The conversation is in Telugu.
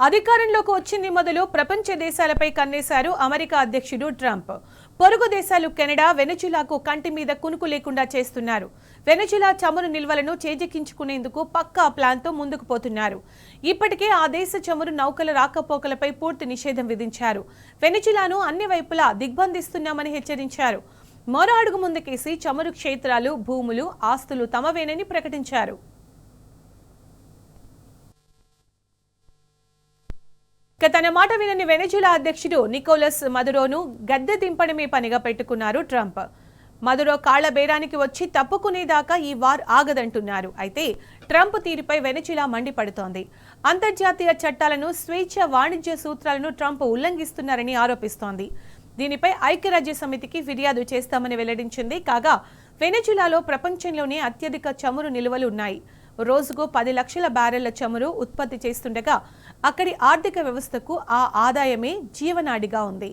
అధికారంలోకి వచ్చింది మొదలు ప్రపంచ దేశాలపై కన్నేశారు అమెరికా అధ్యక్షుడు ట్రంప్. పొరుగు దేశాలు కెనడా, వెనెజులాకు కంటి మీద కునుకు లేకుండా చేస్తున్నారు. వెనెజులా చమురు నిల్వలను చేజెక్కించుకునేందుకు పక్కా ప్లాన్తో ముందుకు పోతున్నారు. ఇప్పటికే ఆ దేశ చమురు నౌకల రాకపోకలపై పూర్తి నిషేధం విధించారు. వెనెజులాను అన్ని వైపులా దిగ్బంధిస్తున్నామని హెచ్చరించారు. మరో అడుగు ముందుకేసి చమురు క్షేత్రాలు, భూములు, ఆస్తులు తమవేనని ప్రకటించారు. తన మాట వినని వెనెజులా అధ్యక్షుడు నికోలస్ మదురోను గద్దె దింపడమే పనిగా పెట్టుకున్నారు ట్రంప్. మదురో కాళ్ల బేరానికి వచ్చి తప్పుకునేదాకా ఈ వార్ ఆగదంటున్నారు. అయితే ట్రంప్ తీరుపై వెనెజులా మండిపడుతోంది. అంతర్జాతీయ చట్టాలను, స్వేచ్ఛ వాణిజ్య సూత్రాలను ట్రంప్ ఉల్లంఘిస్తున్నారని ఆరోపిస్తోంది. దీనిపై ఐక్యరాజ్య సమితికి ఫిర్యాదు చేస్తామని వెల్లడించింది. కాగా వెనెజులాలో ప్రపంచంలోనే అత్యధిక చమురు నిల్వలు ఉన్నాయి. రోజుకు 10 లక్షల బ్యారెళ్ల చమురు ఉత్పత్తి చేస్తుండగా అక్కడి ఆర్థిక వ్యవస్థకు ఆ ఆదాయమే జీవనాడిగా ఉంది.